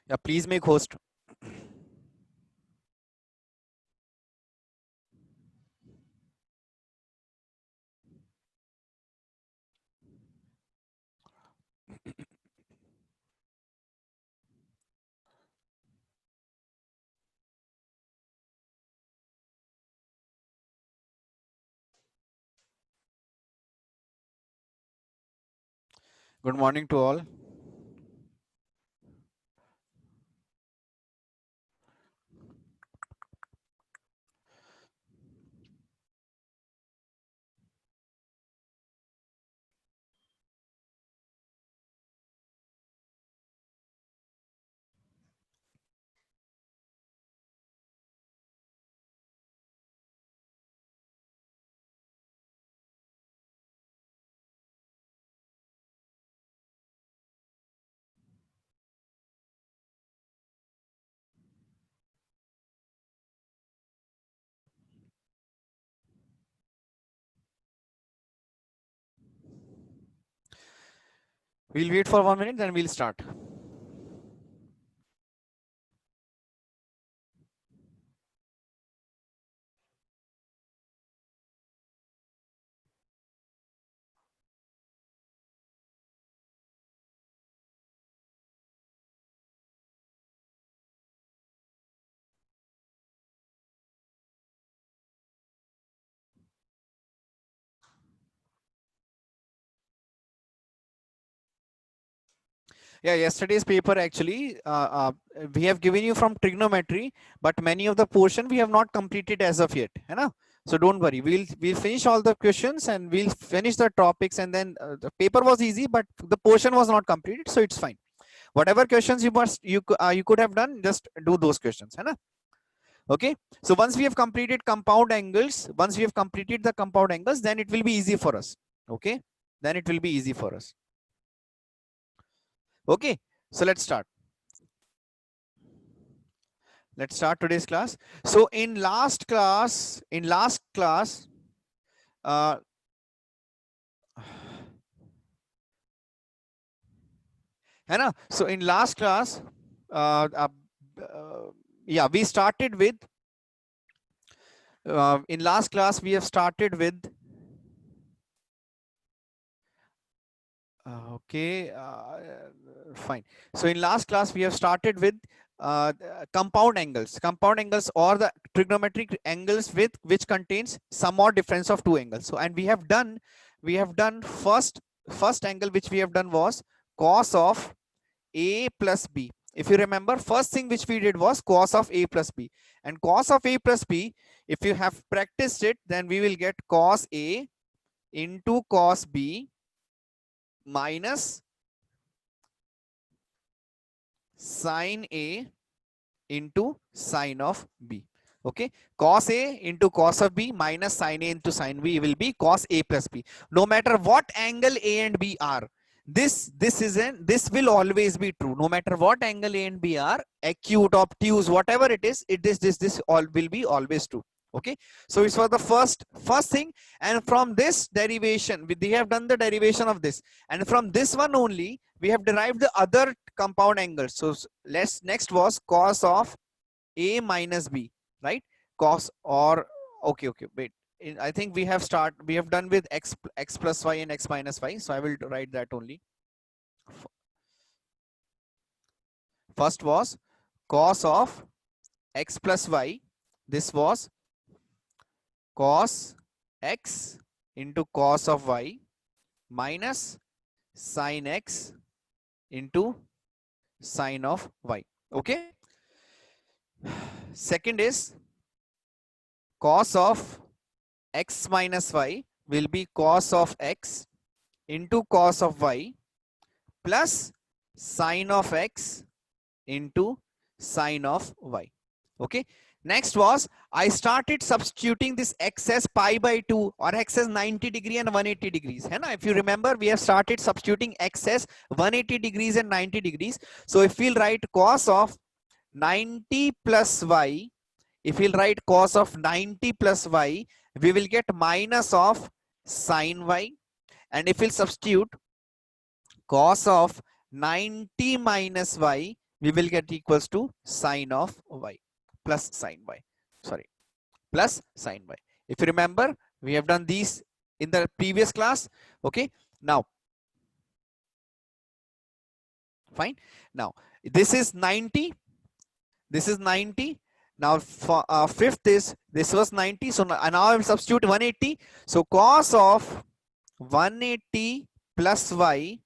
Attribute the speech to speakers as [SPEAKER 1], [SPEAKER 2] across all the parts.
[SPEAKER 1] Yeah, please make host. Good morning to all. We'll wait for 1 minute, then we'll start. Yeah, yesterday's paper actually, we have given you from trigonometry, but many of the portion we have not completed as of yet, है ना? So don't worry, we'll finish all the questions and we'll finish the topics, and then the paper was easy, but the portion was not completed, so it's fine. Whatever questions you could have done, just do those questions, है ना? Okay. So once we have completed compound angles, once we have completed the compound angles, then it will be easy for us. Okay. Then it will be easy for us. Okay. So let's start. Let's start today's class. So in last class, uh, है ना? So in last class, uh, uh, yeah, we started with, in last class, we have started with, okay, fine. So in last class, we have started with compound angles or the trigonometric angles with which contains sum or difference of two angles. So, and we have done first angle which we have done was cos of a plus b. If you remember, first thing which we did was cos of a plus b, and cos of a plus b, if you have practiced it, then we will get cos a into cos b minus sine A into sine of B. Okay, cos A into cos of B minus sine A into sine B will be cos A plus B. No matter what angle A and B are, this will always be true. No matter what angle A and B are, acute, obtuse, whatever it is, this all will be always true. Okay, so it's for the first thing, and from this derivation we have done the derivation of this, and from this one only we have derived the other compound angles. So let's next was cos of a minus b, right? Cos or okay, wait, I think we have done with x plus y and x minus y, so I will write that only. First was cos of x plus y. This was cos x into cos of y minus sin x into sine of y. Okay. Second is cos of x minus y will be cos of x into cos of y plus sine of x into sine of y. Okay. Next was I started substituting this x as pi by 2 or x as 90 degree and 180 degrees. If you remember, we have started substituting x as 180 degrees and 90 degrees. So if we'll write cos of 90 plus y, if we'll write cos of 90 plus y, we will get minus of sine y. And if we'll substitute cos of 90 minus y, we will get equals to sine of y plus sine y. Sorry, plus sine y. If you remember, we have done these in the previous class. Okay, now fine. Now this is 90. This is 90. Now for fifth is, this was 90. So now I will substitute 180. So cos of 180 plus y,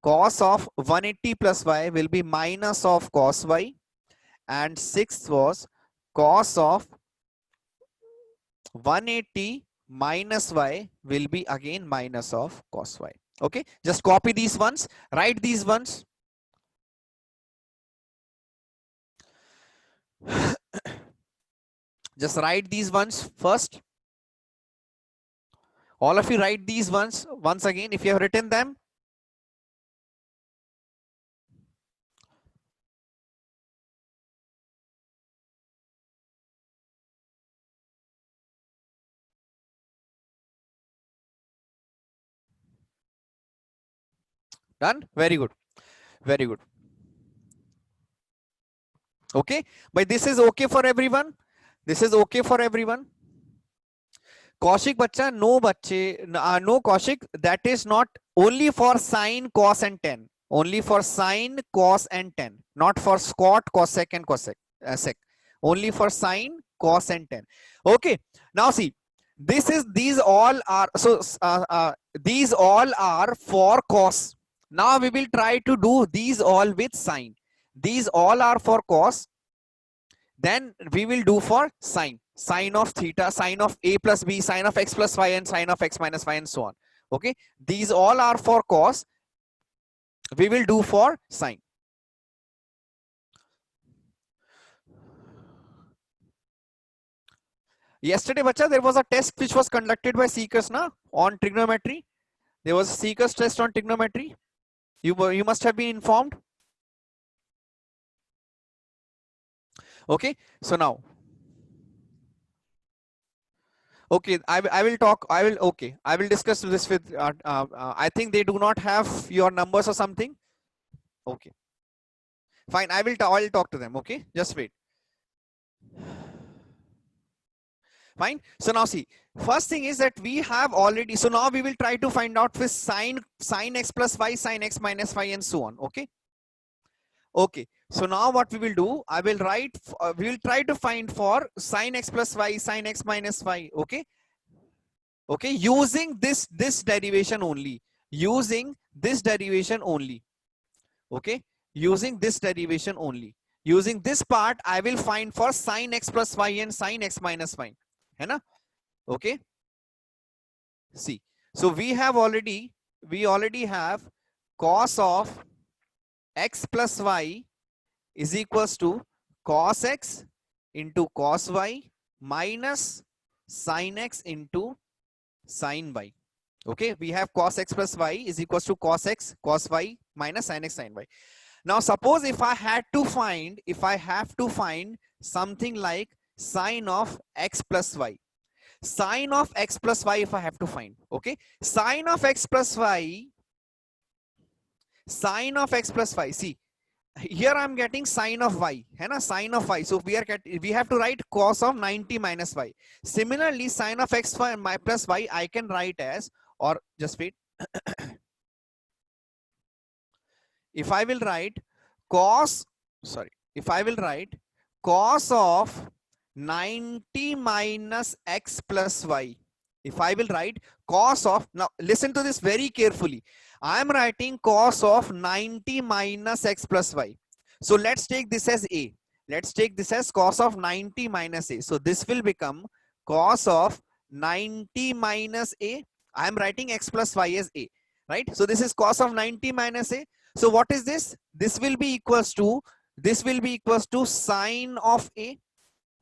[SPEAKER 1] cos of 180 plus y will be minus of cos y, and sixth was cos of 180 minus y will be again minus of cos y. Okay, just copy these ones, write these ones. Just write these ones first. All of you write these ones once again if you have written them. Done? Very good. Very good. Okay, but this is okay for everyone. This is okay for everyone. Kaushik bacha, no bache, no Kaushik, that is not only for sine, cos and tan. Only for sine, cos and tan. Not for scot, cosec and cosec, sec. Only for sine, cos and tan. Okay, now see, this is, these all are, so these all are for cos. Now we will try to do these all with sine. These all are for cos. Then we will do for sine. Sine of theta, sine of a plus b, sine of x plus y, and sine of x minus y, and so on. Okay, these all are for cos. We will do for sine. Yesterday, bacha, there was a test which was conducted by Seekers na, on trigonometry. There was a Seekers test on trigonometry. You must have been informed. Okay, so now, okay, I will talk, okay, I will discuss this with, I think they do not have your numbers or something. Okay, fine, I'll talk to them. Okay, just wait. Fine. So now see, first thing is that we have already, so now we will try to find out with sine x plus y, sine x minus y, and so on. Okay. Okay. So now what we will do, I will write, we will try to find for sine x plus y, sine x minus y. Okay. Okay. Using this derivation only. Using this derivation only. Okay. Using this derivation only. Using this part, I will find for sine x plus y and sine x minus y. है ना? Okay. See, so we already have cos of x plus y is equals to cos x into cos y minus sin x into sin y. Okay, we have cos x plus y is equals to cos x cos y minus sin x sin y. Now suppose if I have to find something like sine of x plus y. Sine of x plus y if I have to find. Okay, sine of x plus y, sine of x plus y. See, here I'm getting sine of y, है ना, sine of y. So we have to write cos of 90 minus y. Similarly, sine of x plus y I can write as, or just wait. If I will write cos, sorry, if I will write cos of 90 minus x plus y, if I will write cos of, now listen to this very carefully, I am writing cos of 90 minus x plus y. So let's take this as a, let's take this as cos of 90 minus a. So this will become cos of 90 minus a. I am writing x plus y as a, right? So this is cos of 90 minus a. So what is this? This will be equals to sine of a.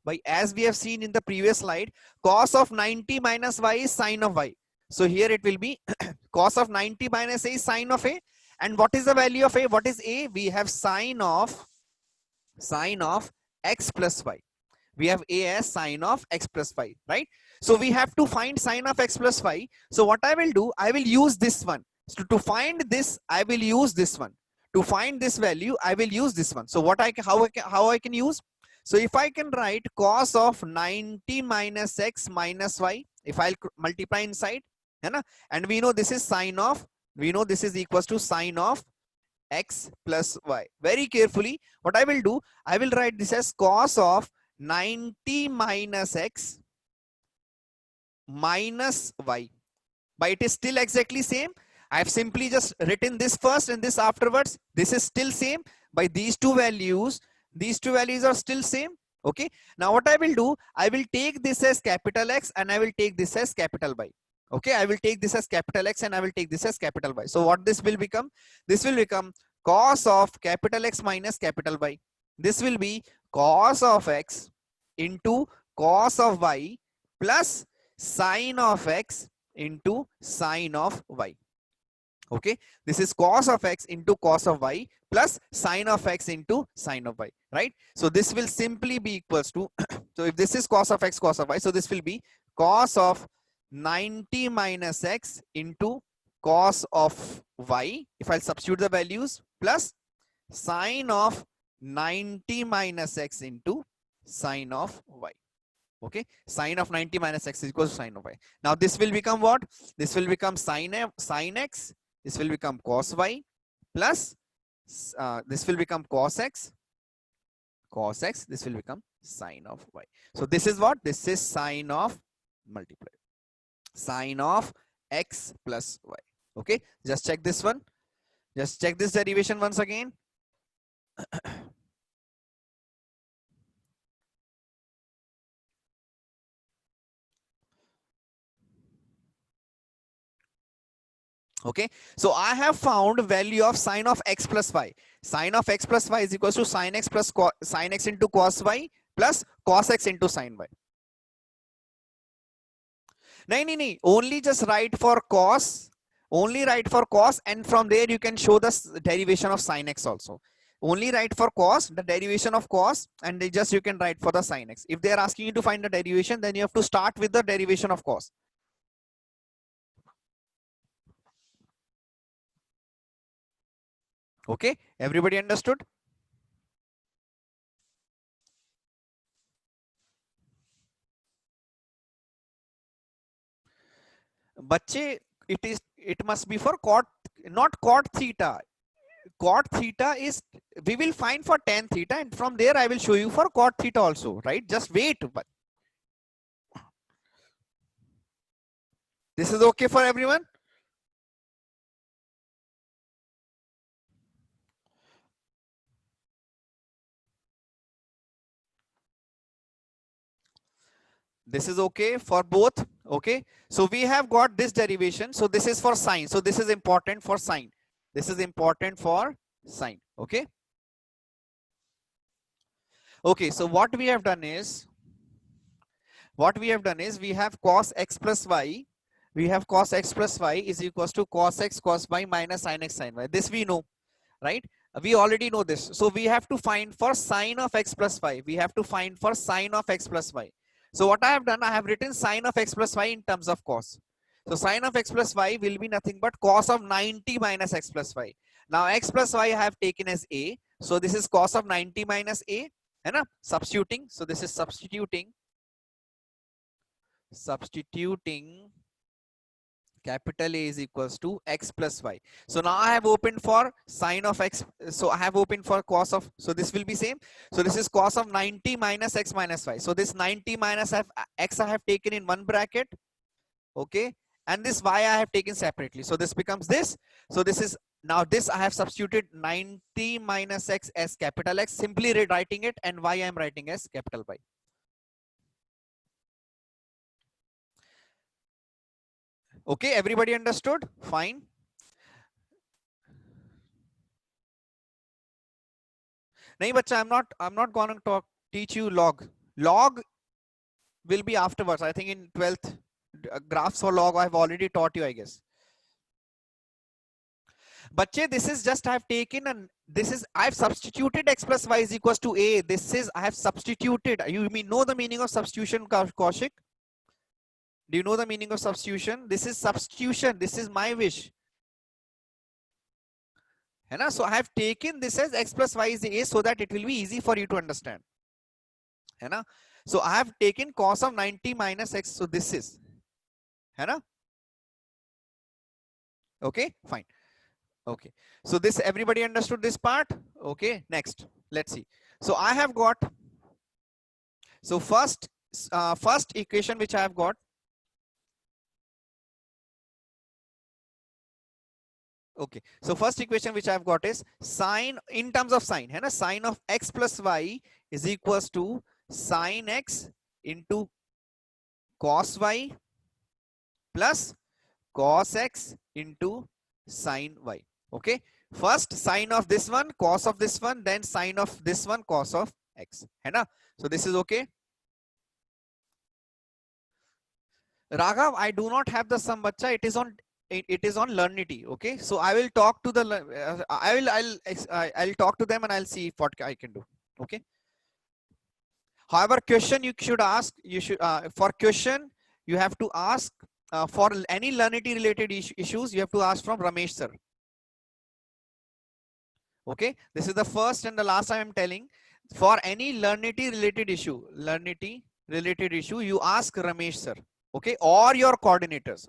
[SPEAKER 1] By, as we have seen in the previous slide, cos of 90 minus y is sine of y. So here it will be cos of 90 minus a is sine of a. And what is the value of a? What is a? We have sine of x plus y. We have a as sine of x plus y, right? So we have to find sine of x plus y. So what I will do, I will use this one. So to find this, I will use this one. To find this value, I will use this one. So what how I can use? So if I can write cos of 90 minus x minus y, if I'll multiply inside, and we know this is sine of, we know this is equals to sine of x plus y. Very carefully, what I will do, I will write this as cos of 90 minus x minus y. But it is still exactly same. I have simply just written this first and this afterwards. This is still same. By these two values are still same. Okay. Now what I will do, I will take this as capital X and I will take this as capital Y. Okay. I will take this as capital X and I will take this as capital Y. So what this will become? This will become cos of capital X minus capital Y. This will be cos of X into cos of Y plus sine of X into sine of Y. Okay, this is cos of X into cos of Y plus sine of X into sine of Y, right? So this will simply be equals to, so if this is cos of X, cos of Y, so this will be cos of 90 minus X into cos of Y, if I'll substitute the values, plus sine of 90 minus X into sine of Y. Okay, sine of 90 minus X is equals to sine of Y. Now this will become what? This will become sine X. This will become cos Y plus this will become cos X. This will become sine of Y. So this is what? This is sine of multiply. Sine of X plus Y. Okay, just check this one. Just check this derivation once again. Okay, so I have found value of sine of X plus Y. Sine of X plus Y is equals to sine X plus sine X into cos Y plus cos X into sine Y. No, only just write for cos, and from there you can show the derivation of sine X also. Only write for cos, the derivation of cos, and just you can write for the sine X. If they are asking you to find the derivation, then you have to start with the derivation of cos. Okay, everybody understood? Bache, it must be for cot, not cot theta. Cot theta is, we will find for tan theta, and from there I will show you for cot theta also, right? Just wait. But this is okay for everyone? This is okay for both. Okay, so we have got this derivation. So this is for sine. So this is important for sine. This is important for sine. Okay. Okay, so what we have done is we have cos X plus Y. We have cos X plus Y is equals to cos X cos Y minus sin X sin Y. This we know, right? We already know this. So we have to find for sine of X plus Y. We have to find for sine of X plus Y. So what I have done, I have written sine of X plus Y in terms of cos. So sine of X plus Y will be nothing but cos of 90 minus X plus Y. Now X plus Y I have taken as A. So this is cos of 90 minus A. And substituting. So this is substituting capital A is equals to X plus Y. So now I have opened for sine of X. So I have opened for cos of, so this will be same. So this is cos of 90 minus X minus Y. So this 90 minus X I have taken in one bracket. Okay. And this Y I have taken separately. So this becomes this. So this is, now this I have substituted 90 minus X as capital X, simply rewriting it, and Y I am writing as capital Y. Okay, everybody understood? Fine. Nahi, bacha, I'm not going to teach you log. Log will be afterwards. I think in 12th, graphs for log I have already taught you, I guess. Bache, this is just I have taken, and this is I have substituted X plus Y is equals to A. This is I have substituted. You know the meaning of substitution, Kaushik? Do you know the meaning of substitution? This is substitution. This is my wish. है ना. So I have taken this as x plus y is a so that it will be easy for you to understand, है ना. So I have taken cos of 90 minus x, so this is, है ना. Okay, fine. Okay, so this everybody understood this part. Okay, next let's see. So I have got, so first equation which I have got, okay, so first equation which I've got is sine, in terms of sine, है ना, sine of x plus y is equals to sine x into cos y plus cos x into sine y. Okay, first sine of this one, cos of this one, then sine of this one, cos of x, है ना. So this is okay. Raghav, I do not have the sum, bacha. It is on Learnity. Okay, so I will talk to the I'll talk to them and I'll see what I can do. Okay. However, question you should ask, you should for question you have to ask for any Learnity related issues, you have to ask from Ramesh sir. Okay, this is the first and the last time I'm telling. For any Learnity related issue, you ask Ramesh sir. Okay, or your coordinators,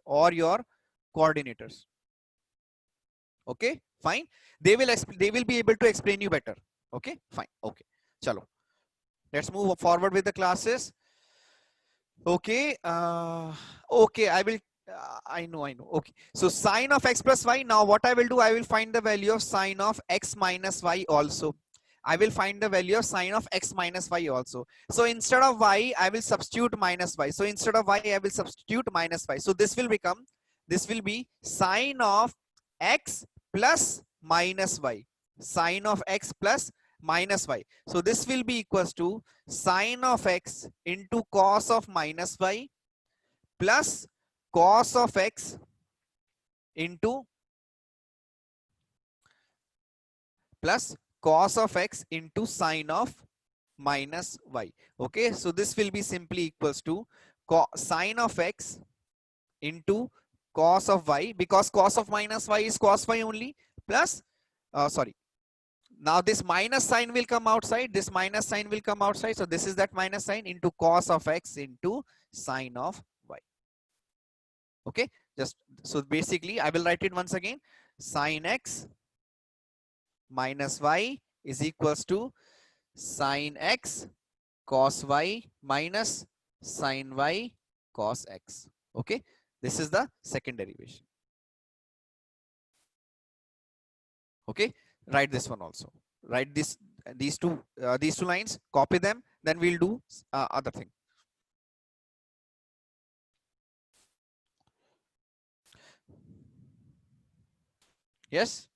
[SPEAKER 1] okay, fine. They will be able to explain you better. Okay, fine. Okay, chalo, let's move forward with the classes. Okay, okay, I will I know. Okay, so sine of x plus y. Now what I will do, I will find the value of sine of x minus y also. I will find the value of sine of x minus y also. So instead of y, I will substitute minus y. So instead of y, I will substitute minus y. So this will be sine of x plus minus y. Sine of x plus minus y. So this will be equals to sine of x into cos of minus y plus cos of x into sine of minus y. Okay, so this will be simply equals to sine of x into cos of y, because cos of minus y is cos y only, plus sorry, now this minus sign will come outside, so this is that minus sign into cos of x into sine of y. Okay, just so basically I will write it once again. Sine x minus y is equals to sine x cos y minus sine y cos x. Okay, this is the second derivation. Okay, write this one also. Write these two lines, copy them, then we'll do other thing. Yes.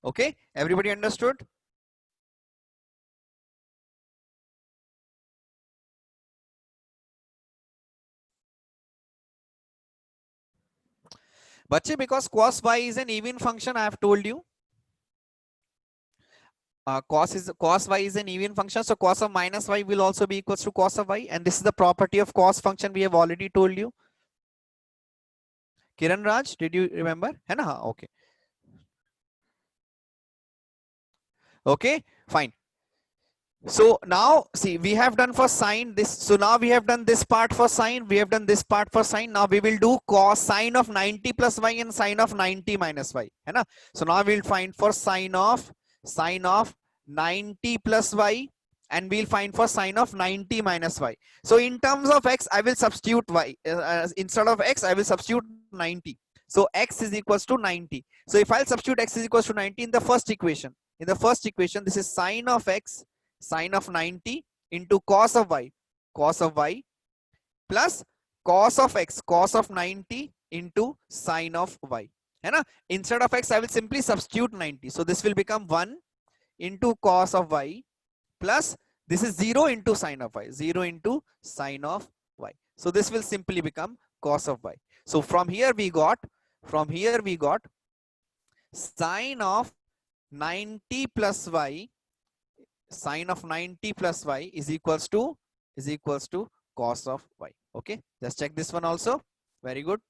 [SPEAKER 1] Okay, everybody understood? Bache, because cos y is an even function, I have told you. Cos y is an even function, so cos of minus y will also be equals to cos of y, and this is the property of cos function we have already told you. Kiran Raj, did you remember? है ना? Okay. Okay, fine. So now see, we have done for sine this. So now we have done this part for sine. We have done this part for sine. Now we will do cos sine of 90 plus y and sine of 90 minus y. है ना? So now we'll find for sine of 90 plus y, and we'll find for sine of 90 minus y. So in terms of x, I will substitute y. Instead of x, I will substitute 90. So x is equals to 90. So if I'll substitute x is equals to 90 in the first equation, this is sine of x, sine of 90 into cos of y plus cos of x, cos of 90 into sine of y. है ना? Instead of x, I will simply substitute 90. So this will become 1 into cos of y plus this is 0 into sine of y, 0 into sine of y. So this will simply become cos of y. So from here we got sine of 90 plus y, sine of 90 plus y is equals to cos of y. Okay, just check this one also. Very good.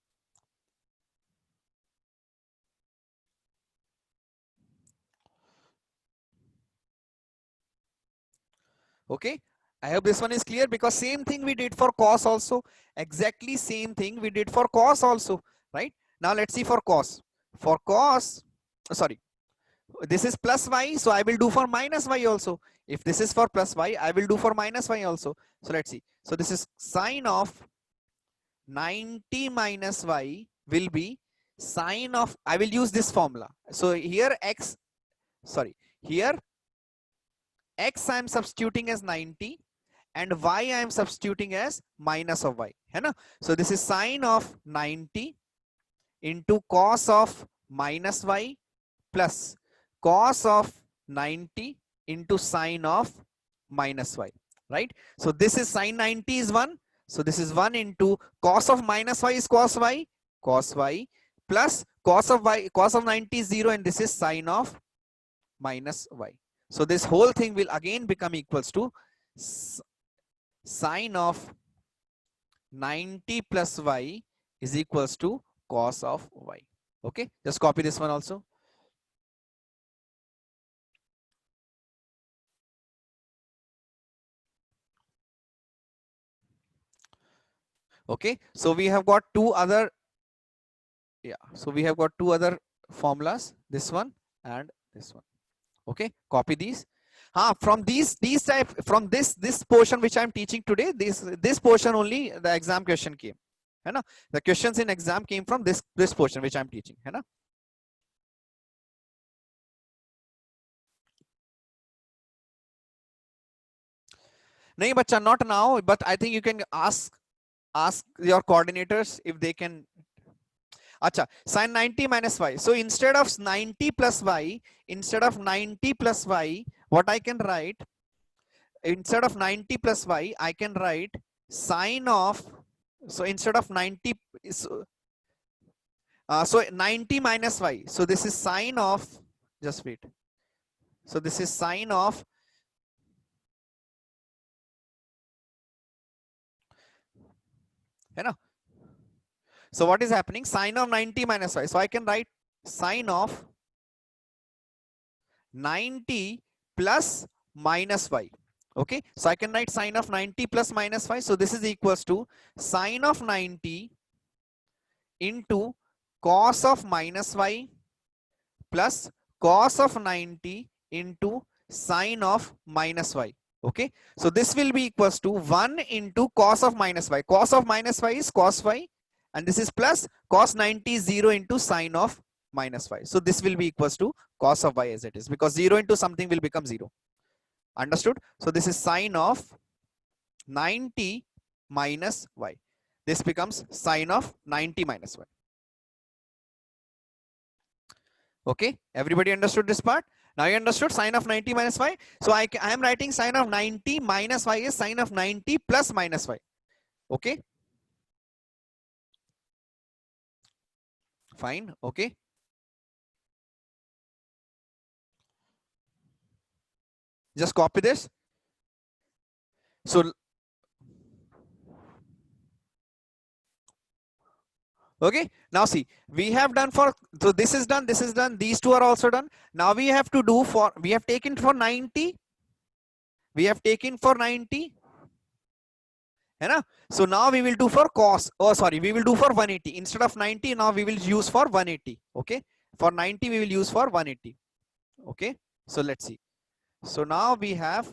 [SPEAKER 1] Okay, I hope this one is clear, because same thing we did for cos also. Exactly same thing we did for cos also, right? Now let's see for cos. For cos, sorry, this is plus y, so I will do for minus y also. If this is for plus y, I will do for minus y also. So let's see. So this is sine of 90 minus y will be sine of, I will use this formula. So here x, sorry, here x I am substituting as 90 and y I am substituting as minus of y. है ना? So this is sine of 90 into cos of minus y plus cos of 90 into sine of minus y, right? So this is sine 90 is 1. So this is 1 into cos of minus y is cos y plus cos of 90 is 0, and this is sine of minus y. So this whole thing will again become equals to sine of 90 plus y is equals to cos of y. Okay, just copy this one also. Okay, so we have got two other, so we have got two other formulas, this one and this one. Okay, copy these. From these type, from this portion which I'm teaching today, this portion only the exam question came, है ना? The questions in exam came from this portion which I'm teaching, है ना? नहीं बच्चा, not now, but I think you can ask your coordinators if they can. Acha, sin 90 minus y. So instead of 90 plus y, what I can write, instead of 90 plus y, I can write sine of, so instead of 90, so 90 minus y. So this is sine of, just wait. So this is sine of, you know, so what is happening? Sine of 90 minus y. So I can write sine of 90 plus minus y. Okay, so I can write sine of 90 plus minus y. So this is equals to sine of 90 into cos of minus y plus cos of 90 into sine of minus y. Okay, so this will be equals to 1 into cos of minus y. Cos of minus y is cos y, and this is plus cos 90 is 0 into sine of minus y. So this will be equals to cos of y as it is, because 0 into something will become 0. Understood? So this is sine of 90 minus y. This becomes sine of 90 minus y. Okay, everybody understood this part? Now you understood sine of 90 minus y. So I am writing sine of 90 minus y is sine of 90 plus minus y. Okay, fine. Okay, just copy this. So okay, now see, we have done for, so this is done, these two are also done. Now we have to do for, we have taken for 90, we have taken for 90, है ना? So now we will do for cos, oh sorry, we will do for 180 instead of 90. Now we will use for 180. Okay, for 90 we will use for 180. Okay, so let's see. So now we have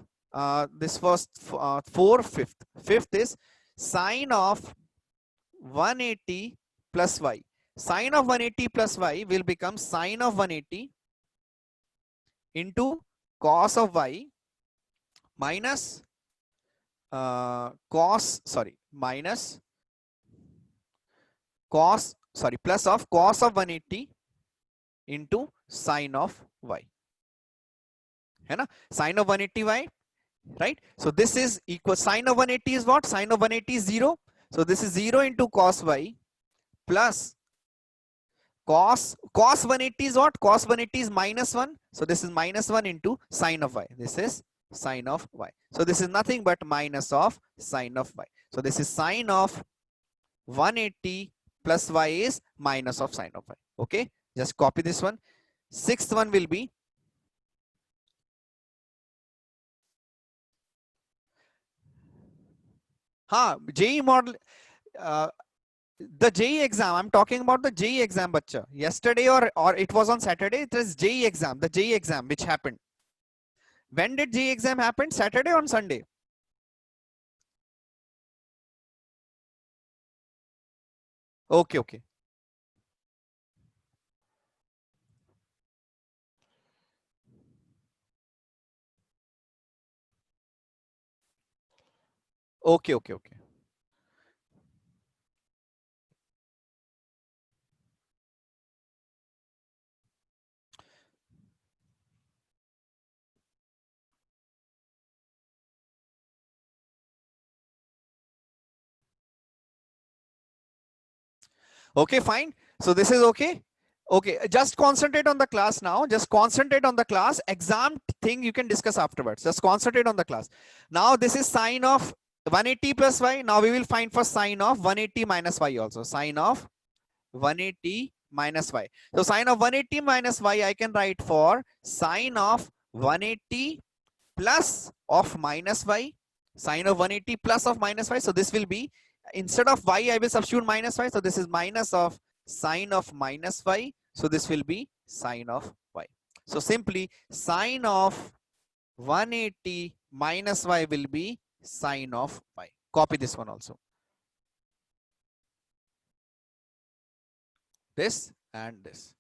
[SPEAKER 1] this first 4 fifth. Fifth is sine of 180 plus y. Sine of 180 plus y will become sine of 180 into cos of y minus plus of cos of 180 into sine of y. है ना? Sine of 180 y, right? So this is equal, sine of 180 is what? Sine of 180 is 0. So this is 0 into cos y plus cos 180 is what? Cos 180 is minus 1. So this is minus 1 into sine of y. This is sine of y. So this is nothing but minus of sine of y. So this is sine of 180 plus y is minus of sine of y. Okay, just copy this one. Sixth one will be हाँ JEE model, the JEE exam, I'm talking about the JEE exam, bacha. Yesterday or it was on Saturday, it is JEE exam, the JEE exam which happened. When did JEE exam happen? Saturday or on Sunday? Okay, okay. Okay, okay, okay. Okay, fine. So this is okay. Okay, just concentrate on the class now. Just concentrate on the class. Exam thing you can discuss afterwards. Just concentrate on the class. Now this is sine of 180 plus y. Now we will find for sine of 180 minus y also. Sine of 180 minus y. So sine of 180 minus y I can write for sine of 180 plus of minus y. Sine of 180 plus of minus y. So this will be, instead of y I will substitute minus y. So this is minus of sine of minus y. So this will be sine of y. So simply sine of 180 minus y will be sine of y. Copy this one also. This and this.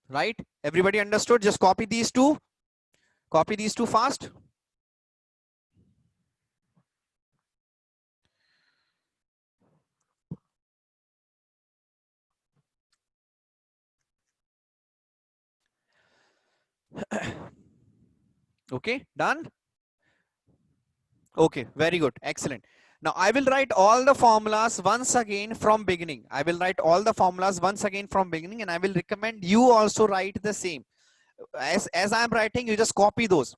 [SPEAKER 1] Right? Everybody understood? Just copy these two. Copy these two fast. Okay, done. Okay, very good. Excellent. Now I will write all the formulas once again from beginning. I will write all the formulas once again from beginning, and I will recommend you also write the same. As I am writing, you just copy those.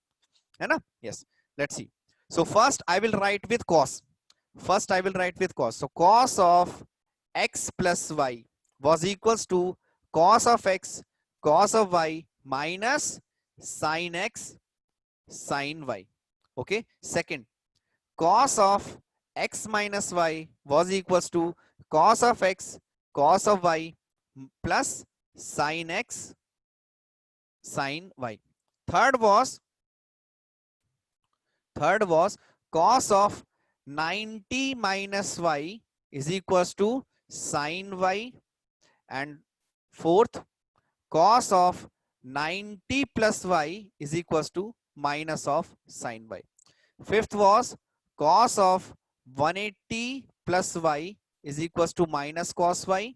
[SPEAKER 1] Yes, let's see. So first I will write with cos. First I will write with cos. So cos of x plus y was equals to cos of x cos of y minus sin x sin y. Okay. Second, cos of x minus y was equals to cos of x cos of y plus sin x sin y. Third was cos of 90 minus y is equals to sin y. And fourth, cos of 90 plus y is equals to minus of sin y. Fifth was cos of 180 plus y is equals to minus cos y.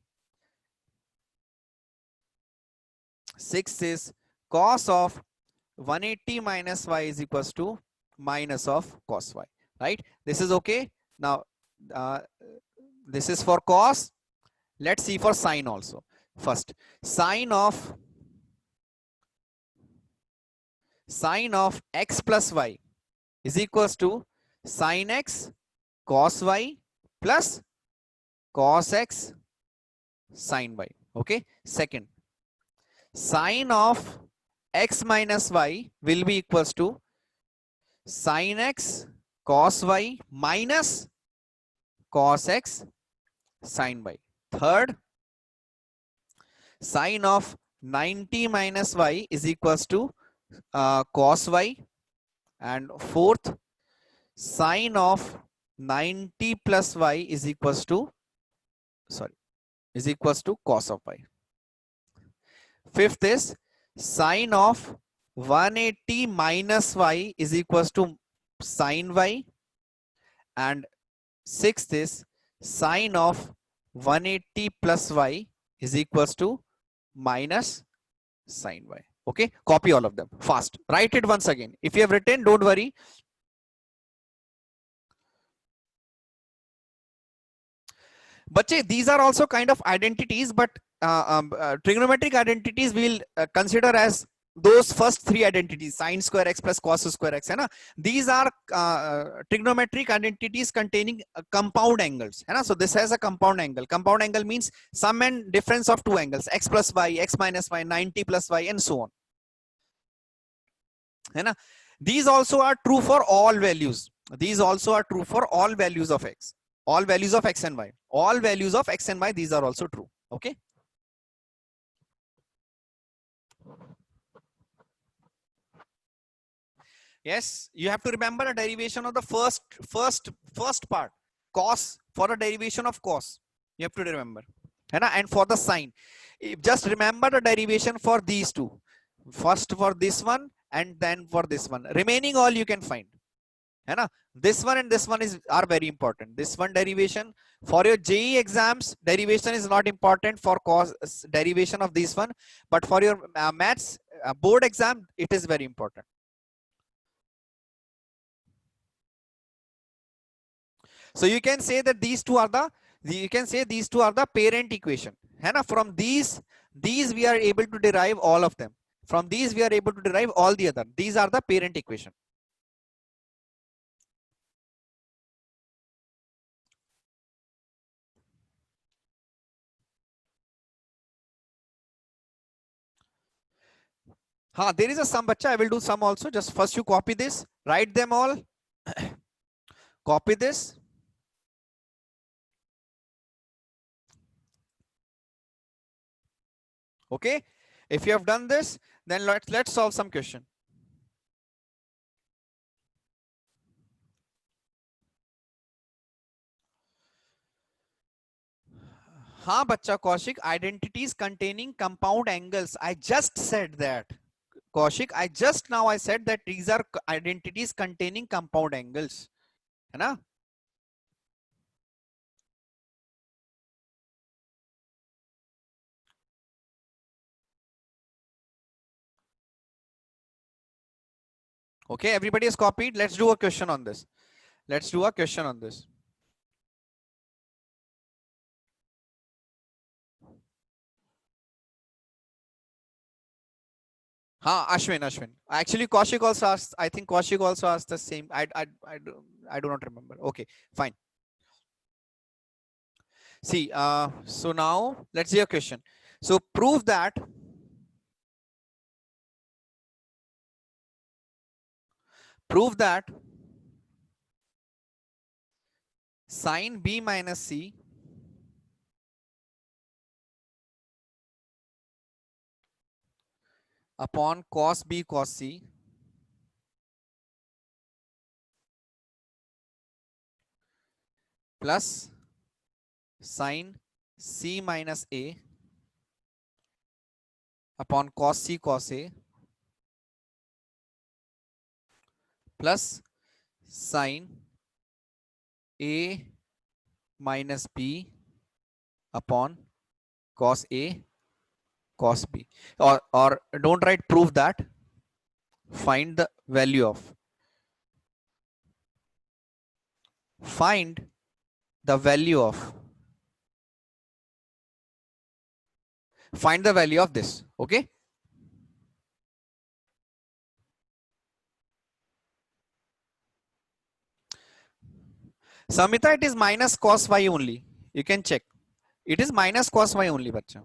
[SPEAKER 1] Sixth is cos of 180 minus y is equals to minus of cos y. Right? This is okay. Now, this is for cos. Let's see for sine also. First, sine of x plus y is equals to sin x cos y plus cos x sin y. Okay. Second, sine of x minus y will be equals to sin x cos y minus cos x sin y. Third, sine of 90 minus y is equals to cos y. And fourth, sine of 90 plus y is equals to cos of y. Fifth is sine of 180 minus y is equals to sin y. And sixth is sine of 180 plus y is equals to minus sin y. Okay, copy all of them fast. Write it once again. If you have written, don't worry. But these are also kind of identities, but trigonometric identities we'll consider as those first three identities: sine square x plus cos square x. These are trigonometric identities containing compound angles. So this has a compound angle. Compound angle means sum and difference of two angles: x plus y, x minus y, 90 plus y, and so on. These also are true for all values. These also are true for all values of x. All values of x and y. All values of x and y, these are also true. Okay. Yes, you have to remember a derivation of the first part. Cos, for a derivation of cos. You have to remember. And for the sine. Just remember the derivation for these two. First for this one and then for this one. Remaining all you can find. This one and this one are very important. This one derivation for your JEE exams, derivation is not important for cos derivation of this one, but for your maths board exam, it is very important. So you can say that these two are the parent equation. From these we are able to derive all of them. From these we are able to derive all the other. These are the parent equation. There is a sum, bacha. I will do some also. Just first you copy this, write them all. Copy this. Okay. If you have done this, then let's solve some question. Bacha Kaushik, identities containing compound angles. I just said that. Kaushik, I said that these are identities containing compound angles. है ना? Okay, everybody has copied. Let's do a question on this. Let's do a question on this. Ashwin. Actually, Kaushik also asked. I think Kaushik also asked the same. I do not remember. Okay, fine. See, so now let's see a question. So prove that sine b minus c upon cos b cos c plus sine c minus a upon cos c cos a plus sine a minus b upon cos a cos b, or don't write prove that, find the value of find the value of this. Okay, Samita, it is minus cos y only. You can check. It is minus cos y only, bacha.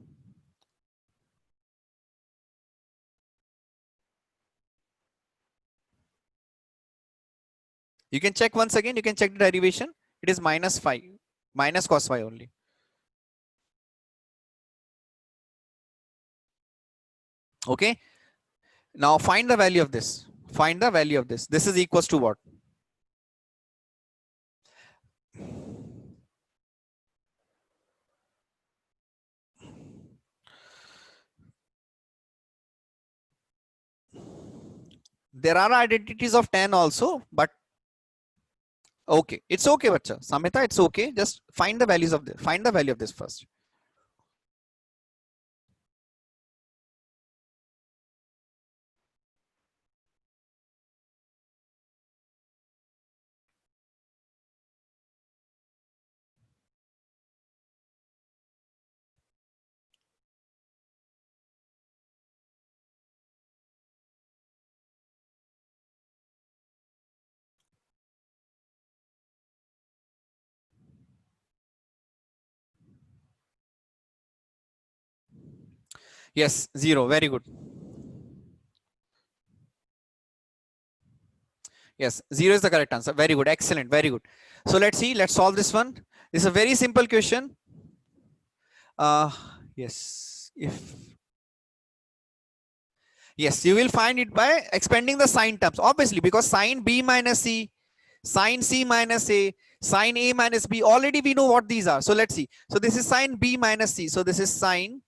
[SPEAKER 1] You can check once again. You can check the derivation. It is minus cos y only. Okay. Now find the value of this. Find the value of this. This is equals to what? There are identities of 10 also, but okay, it's okay, bacha. Samita, it's okay. Just find the values of this. Find the value of this first. Yes, 0. Very good. Yes, 0 is the correct answer. Very good. Excellent. Very good. So let's see. Let's solve this one. This is a very simple question. Yes. Yes, you will find it by expanding the sign terms. Obviously, because sine B minus C, sine C minus A, sine A minus B. Already we know what these are. So let's see. So this is sine B minus C. So this is sine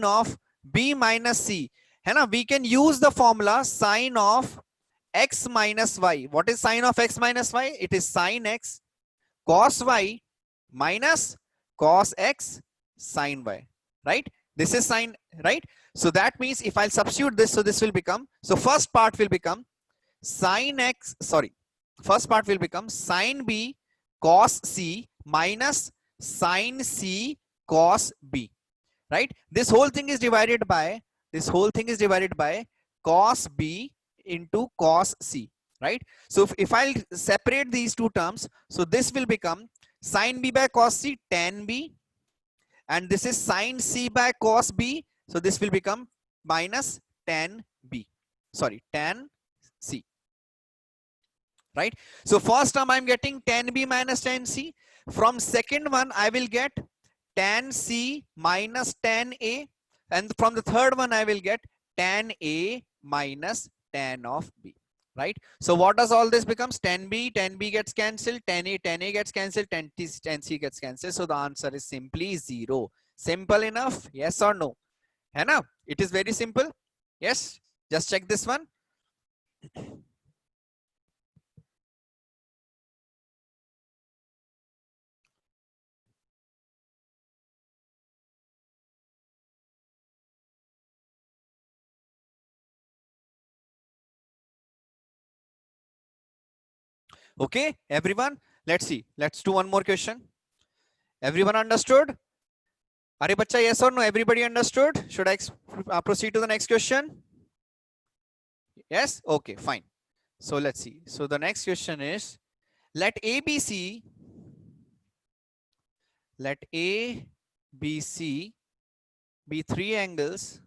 [SPEAKER 1] of B minus C. And we can use the formula sine of x minus y. What is sine of x minus y? It is sine x cos y minus cos x sine y, right? This is sine, right? So that means if I'll substitute this, so this will become, so first part will become sine x, sorry, first part will become sine b cos c minus sine c cos b, right? This whole thing is divided by, cos b into cos c, right? So if I'll separate these two terms, so this will become sine b by cos c tan b, and this is sine c by cos b, so this will become minus tan b, sorry, tan c, right? So first term I'm getting tan b minus tan c. From second one I will get tan c minus tan a, and from the third one I will get tan a minus tan of b, right? So what does all this becomes? Tan b gets cancelled, tan a gets cancelled, tan c gets cancelled. So the answer is simply 0. Simple enough? Yes or no? है ना? It is very simple. Yes, just check this one. Okay, everyone, let's see. Let's do one more question. Everyone understood? Are bacha, yes or no? Everybody understood? Should I proceed to the next question? Yes? Okay, fine. So let's see. So the next question is, let ABC be three angles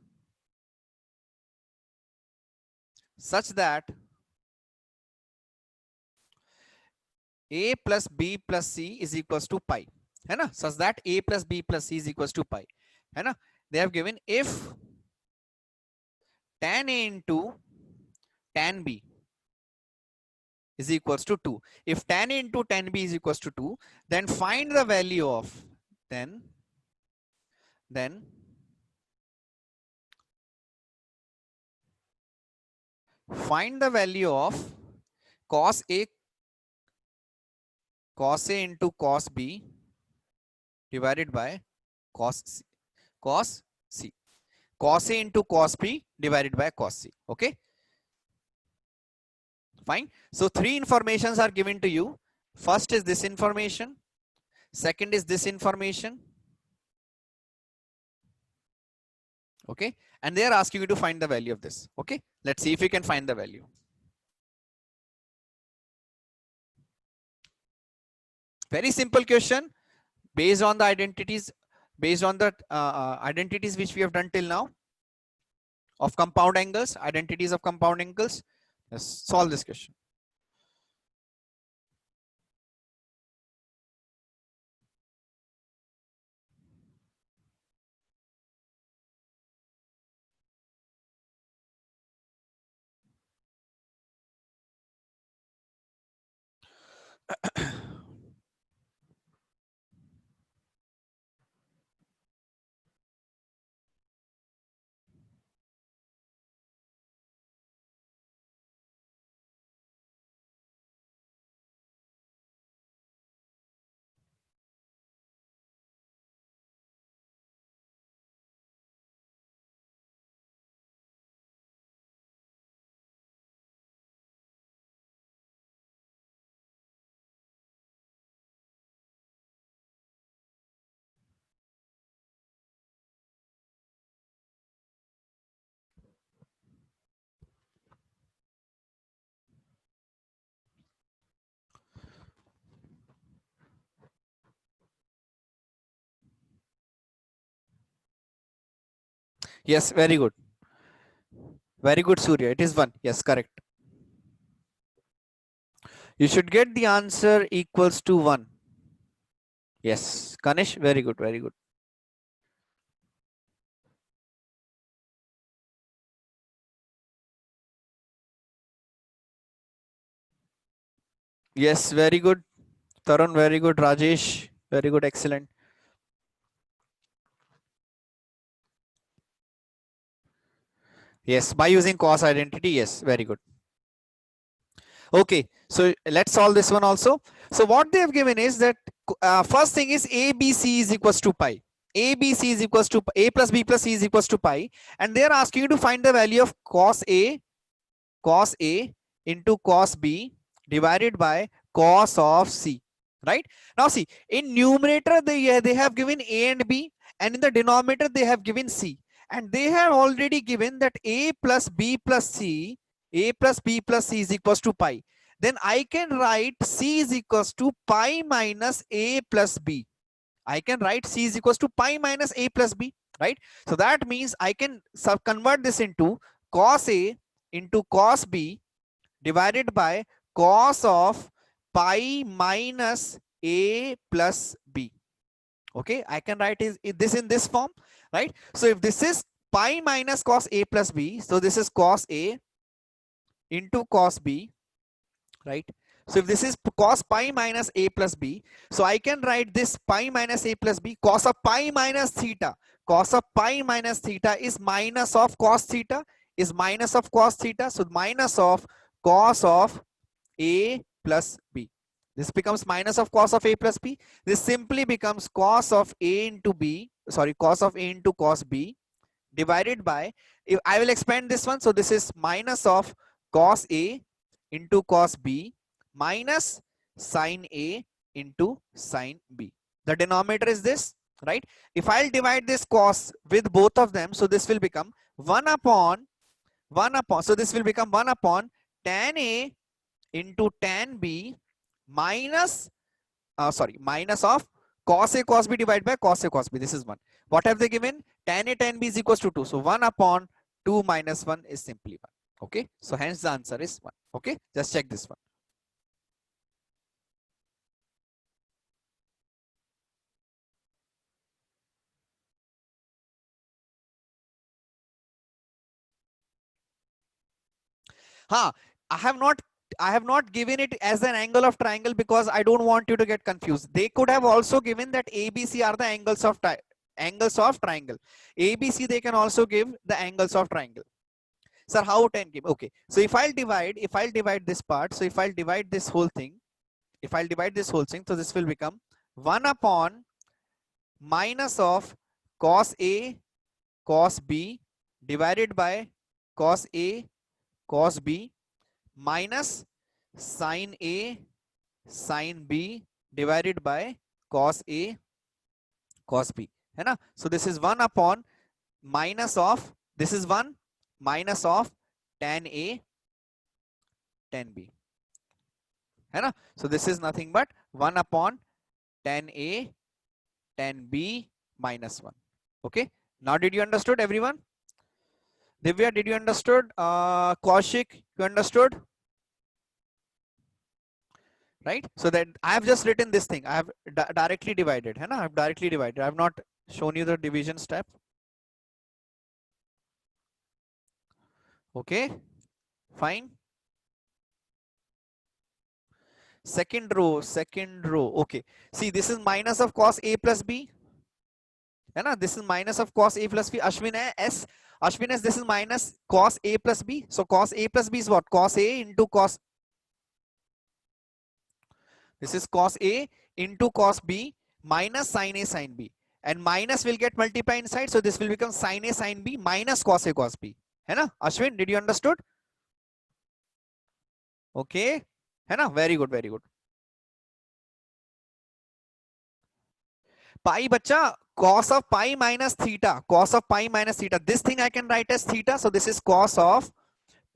[SPEAKER 1] such that A plus B plus C is equals to pi. है ना? Such that A plus B plus C is equals to pi. है ना? They have given if tan A into tan B is equals to 2. If tan A into tan B is equals to 2, then find the value of, then find the value of cos A into cos B divided by cos C. Cos C. Cos A into cos B divided by cos C. Okay. Fine. So three informations are given to you. First is this information. Second is this information. Okay. And they are asking you to find the value of this. Okay. Let's see if you can find the value. Very simple question based on the identities, identities which we have done till now of compound angles, identities of compound angles. Let's solve this question. Yes, very good. Very good, Surya. It is 1. Yes, correct. You should get the answer equals to 1. Yes, Kanish, very good, very good. Yes, very good. Tarun, very good. Rajesh, very good, excellent. Yes, by using cos identity, yes, very good. Okay, so let's solve this one also. So what they have given is that first thing is ABC is equals to pi. ABC is equals to A plus B plus C is equals to pi, and they are asking you to find the value of cos A into cos B divided by cos of C. Right now, see, in numerator they have given A and B, and in the denominator they have given C, and they have already given that A plus B plus C, A plus B plus C is equals to pi. Then I can write C is equals to pi minus A plus B. I can write C is equals to pi minus A plus B, right? So that means I can convert this into cos A into cos B divided by cos of pi minus A plus B. Okay, I can write this in this form, right? So if this is pi minus cos A plus B, so this is cos A into cos B, right? So if this is cos pi minus A plus B, so I can write this pi minus A plus B, cos of pi minus theta. Cos of pi minus theta is minus of cos theta, is minus of cos theta. So minus of cos of A plus B. This becomes minus of cos of A plus B. This simply becomes cos of A into B, sorry, cos of A into cos B divided by, if I will expand this one, so this is minus of cos A into cos B minus sin A into sin B. The denominator is this, right? If I'll divide this cos with both of them, so this will become 1 upon, so this will become 1 upon tan A into tan B minus, minus of cos A cos B divided by cos A cos B. This is 1. What have they given? Tan A tan B is equals to 2. So 1 upon 2 minus 1 is simply 1. Okay. So hence the answer is 1. Okay. Just check this one. Ha, I have not given it as an angle of triangle because I don't want you to get confused. They could have also given that ABC are the angles of triangle. ABC they can also give the angles of triangle. Sir, how 10 give? Okay. So if I'll divide this part, so if I'll divide this whole thing, so this will become 1 upon minus of cos A cos B divided by cos A cos B minus sin A sin B divided by cos A cos B. है ना? So this is 1 upon minus of, this is 1 minus of tan A tan B. है ना? So this is nothing but 1 upon tan A tan B minus 1. Okay. Now did you understood, everyone? Divya, did you understood? Kaushik, you understood? Right? So that I have just written this thing. I have directly divided. I have directly divided. I have not shown you the division step. Okay. Fine. Second row. Okay. See, this is minus of cos A plus B. This is minus of cos A plus B. Ashwin S. This is minus cos A plus B. So cos A plus B is what? Cos A into cos. This is cos A into cos B minus sin A sin B. And minus will get multiplied inside. So this will become sin A sin B minus cos A cos B. Ashwin, did you understood? Okay. Very good, very good. Pi bacha, cos of pi minus theta. Cos of pi minus theta. This thing I can write as theta. So this is cos of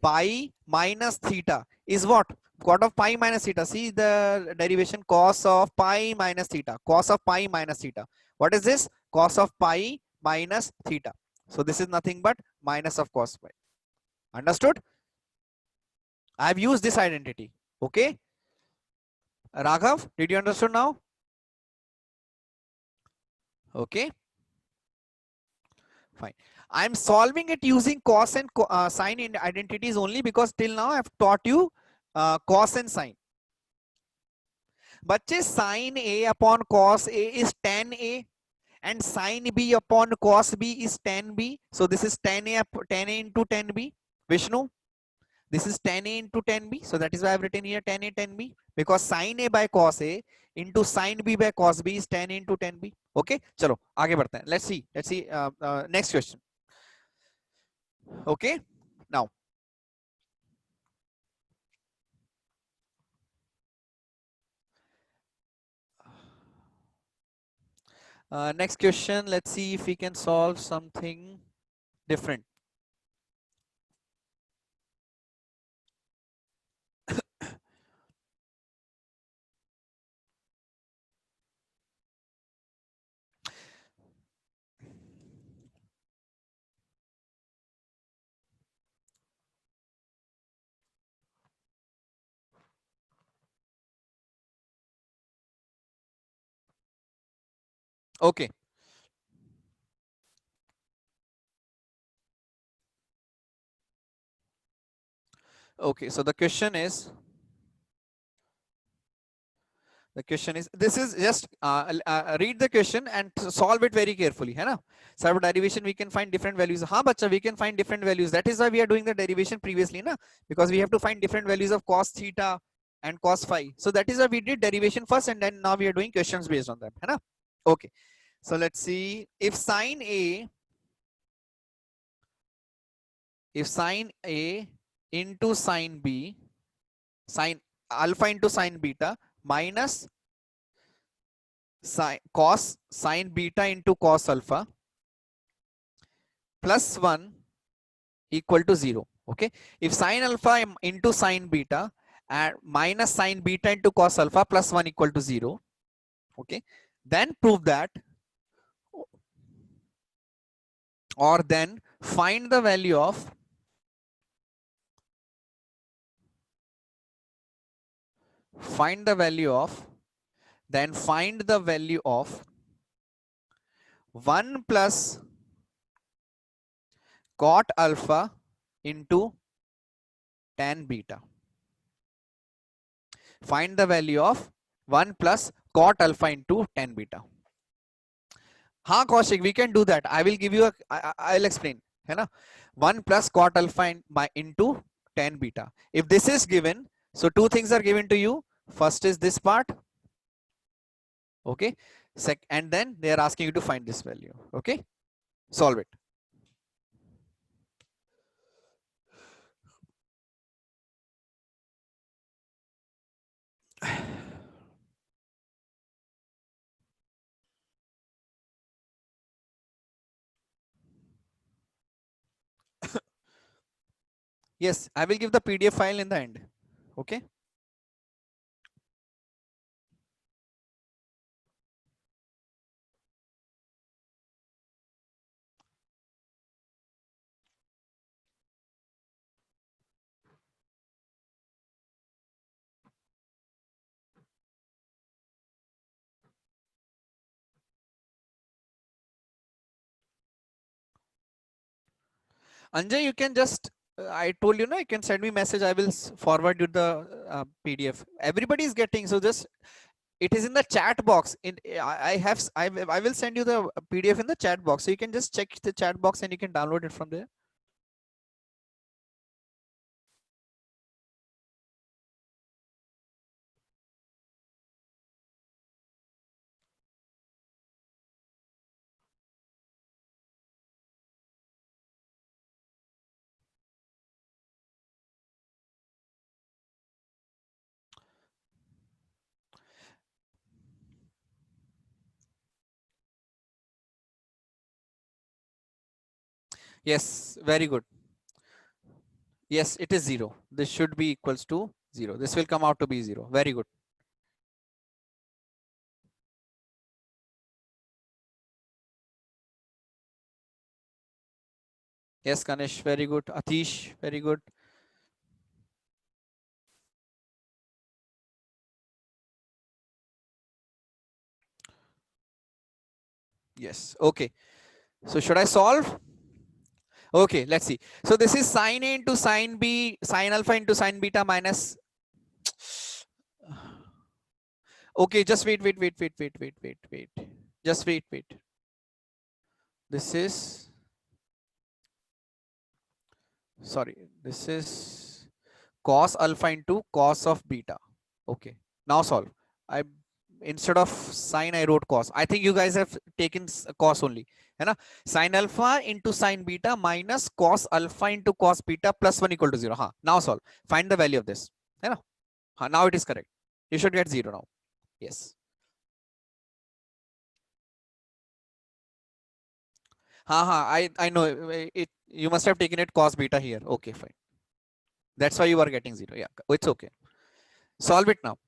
[SPEAKER 1] pi minus theta is what? Cos of pi minus theta. See the derivation, cos of pi minus theta. Cos of pi minus theta. What is this? Cos of pi minus theta. So this is nothing but minus of cos pi. Understood? I have used this identity. Okay. Raghav, did you understand now? Okay, fine. I'm solving it using cos and sine identities only because till now I've taught you cos and sine. बच्चे sin A upon cos A is tan A and sin B upon cos B is tan B. So this is tan A into tan B. Vishnu, this is tan A into tan B. So that is why I've written here tan A tan B, because sin A by cos A into sin B by cos B is tan A into tan B. Okay, चलो आगे बढ़ते हैं. Let's see next question. Okay, now next question. Let's see if we can solve something different. Okay. Okay, so the question is this is just read the question and solve it very carefully, है ना? So derivation we can find different values. हाँ बच्चा, we can find different values. That is why we are doing the derivation previously, ना? Because we have to find different values of cos theta and cos phi. So that is why we did derivation first, and then now we are doing questions based on them, है ना? Okay, so let's see if sine A into sine B, sine alpha into sine beta minus cos sine beta into cos alpha plus 1 equal to 0. Okay, if sine alpha into sine beta and minus sine beta into cos alpha plus 1 equal to 0, okay, then prove that, or then find the value of find the value of 1 plus cot alpha into tan beta. Find the value of 1 plus cot alpha into tan beta. हाँ Kaushik, we can do that. I will give you I'll explain, है ना? 1 plus cot alpha into tan beta. If this is given, so two things are given to you. First is this part, okay, and then they are asking you to find this value. Okay, solve it. Yes, I will give the PDF file in the end. Okay. Anjay, you can just, I told you, no, you can send me message. I will forward you the PDF. Everybody is getting, so just, it is in the chat box. I will send you the PDF in the chat box. So you can just check the chat box and you can download it from there. Yes, very good. Yes, it is 0. This should be equals to 0. This will come out to be 0. Very good. Yes, Kanish, very good. Atish, very good. Yes, okay. So should I solve? Okay, let's see. So this is sine A into sine B, sine alpha into sine beta minus. Okay, just wait. Just wait. This is, sorry, this is cos alpha into cos of beta. Okay, now solve. I, instead of sine I wrote cos. I think you guys have taken cos only, है ना? Sine alpha into sine beta minus cos alpha into cos beta plus 1 equal to 0. हाँ, now solve. Find the value of this, है ना? हाँ, now it is correct. You should get 0 now. Yes. हाँ, I know it. You must have taken it cos beta here. Okay, fine. That's why you are getting 0. Yeah, it's okay. Solve it now.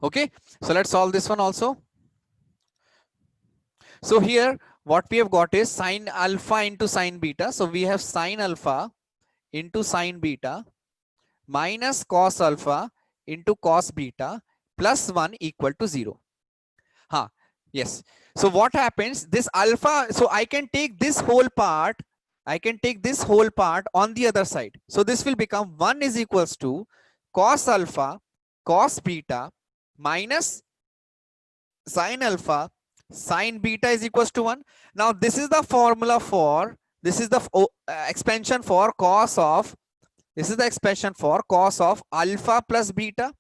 [SPEAKER 1] Okay, so let's solve this one also. So here what we have got is sine alpha into sine beta. So we have sine alpha into sine beta minus cos alpha into cos beta plus 1 equal to 0. Huh, yes. So what happens, this alpha, so I can take this whole part, I can take this whole part on the other side. So this will become 1 is equals to cos alpha cos beta minus sine alpha sine beta is equals to 1. Now this is the formula for, this is the expansion for cos of, this is the expression for cos of alpha plus beta,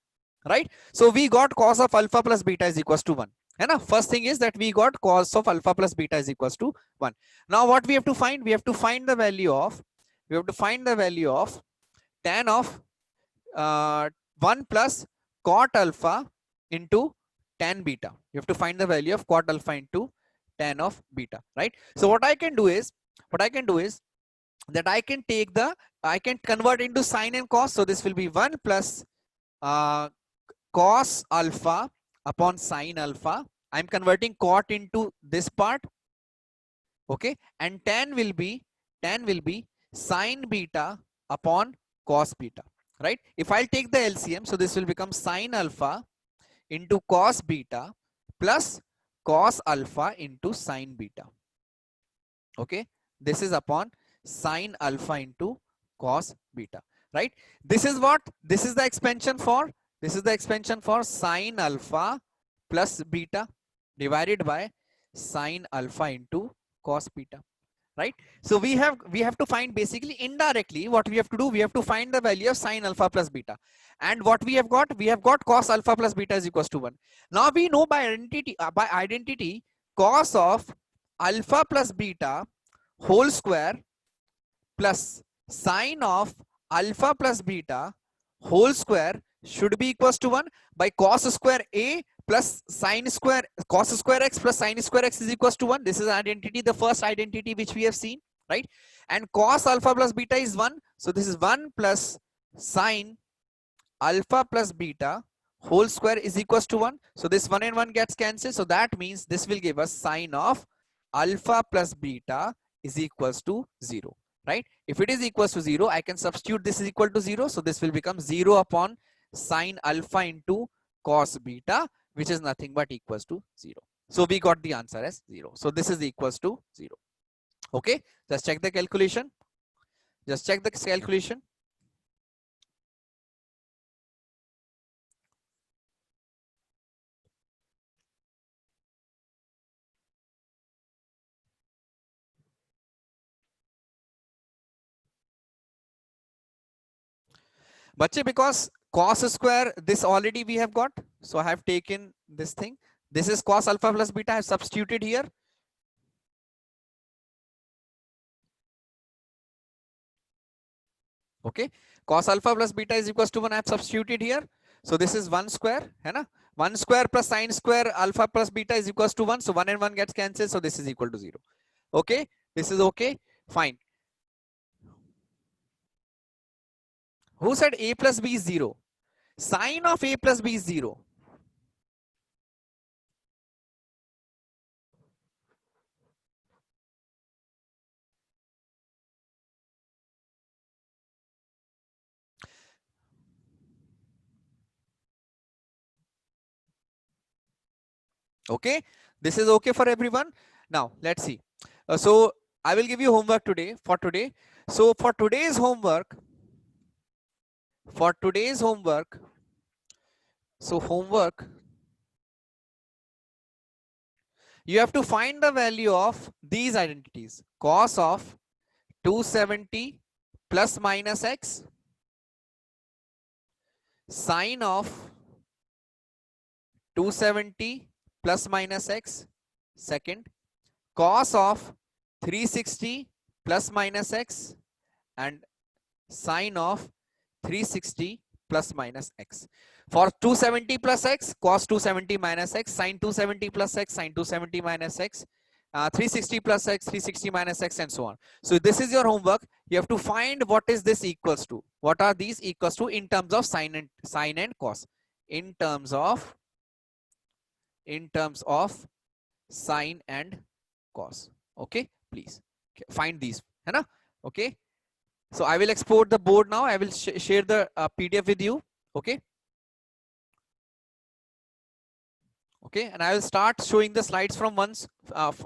[SPEAKER 1] right? So we got cos of alpha plus beta is equals to 1. And first thing is that we got cos of alpha plus beta is equals to 1. Now what we have to find? We have to find the value of, we have to find the value of tan of 1 plus cot alpha into tan beta. You have to find the value of cot alpha into tan of beta, right? So what I can do is, that I can take the, I can convert into sine and cos. So this will be 1 plus cos alpha upon sine alpha. I'm converting cot into this part. Okay. And tan will be sine beta upon cos beta, right? If I'll take the LCM, so this will become sine alpha into cos beta plus cos alpha into sine beta. Okay, this is upon sine alpha into cos beta, right? This is what, this is the expansion for, this is the expansion for sine alpha plus beta divided by sine alpha into cos beta, right? So we have to find basically indirectly what we have to do, we have to find the value of sine alpha plus beta. And what we have got cos alpha plus beta is equals to 1. Now we know by identity cos of alpha plus beta whole square plus sine of alpha plus beta whole square should be equals to 1 by cos square a plus sine square, cos square x plus sine square x is equals to 1. This is identity, the first identity which we have seen, right? And cos alpha plus beta is 1. So this is 1 plus sine alpha plus beta whole square is equals to 1. So this 1 and 1 gets cancelled. So that means this will give us sine of alpha plus beta is equals to 0, right? If it is equals to 0, I can substitute this is equal to 0. So this will become 0 upon sine alpha into cos beta, which is nothing but equals to 0. So we got the answer as 0. So this is equals to 0. Okay, just check the calculation. Just check the calculation. Bache, because cos square, this already we have got. So I have taken this thing. This is cos alpha plus beta. I have substituted here. Okay, cos alpha plus beta is equals to 1. I have substituted here. So this is 1 square, है ना? 1 square plus sine square alpha plus beta is equals to 1. So 1 and 1 gets cancelled. So this is equal to 0. Okay, this is okay. Fine. Who said a plus b is 0? Sine of a plus b is 0. Okay, this is okay for everyone. Now let's see. So I will give you homework today for today. So for today's homework, so homework, you have to find the value of these identities. Cos of 270 plus minus x, sine of 270 plus minus x, second, cos of 360 plus minus x, and sine of 360 plus minus x. For 270 plus x, cos 270 minus x, sine 270 plus x, sine 270 minus x, 360 plus x, 360 minus x, and so on. So this is your homework. You have to find what is this equals to. What are these equals to in terms of sine and cos. In terms of sine and cos. Okay, please find these. है ना? Okay. So I will export the board now. I will share the PDF with you. Okay. Okay, and I will start showing the slides from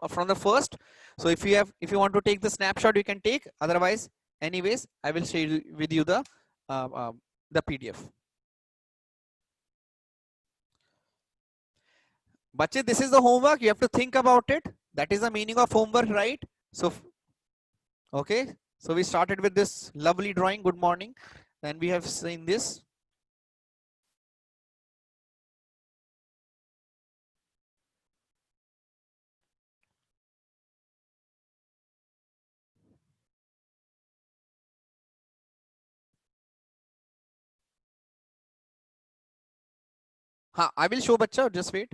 [SPEAKER 1] from the first. So if you want to take the snapshot, you can take. Otherwise, anyways, I will share with you uh, uh, the PDF. Bache, this is the homework. You have to think about it. That is the meaning of homework, right? So okay. So we started with this lovely drawing. Good morning. Then we have seen this. I will show bacha. Just wait.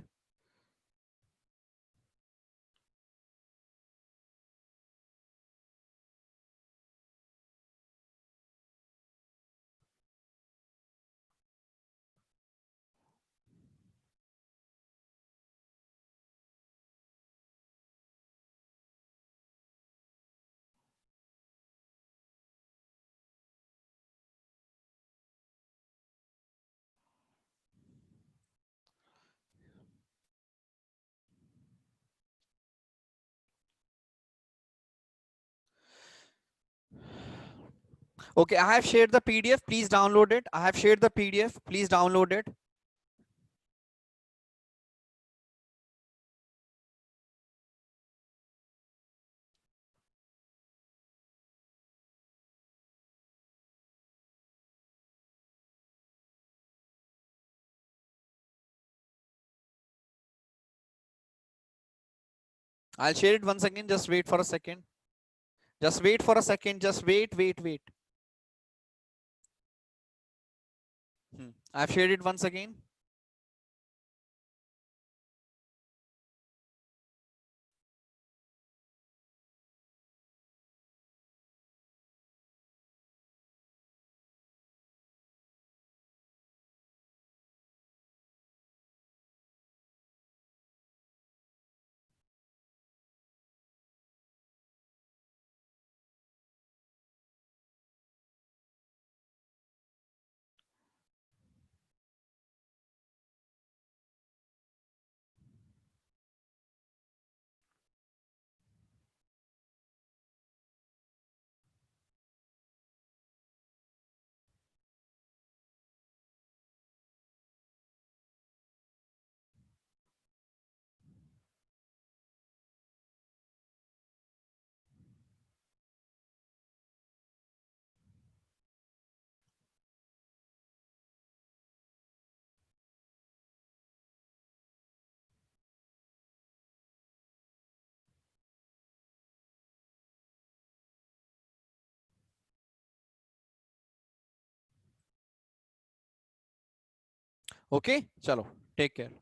[SPEAKER 1] Okay, I have shared the PDF. Please download it. I have shared the PDF. Please download it. I'll share it once again. Just wait for a second. Just wait for a second. Just wait. I've shared it once again. Okay चलो take care.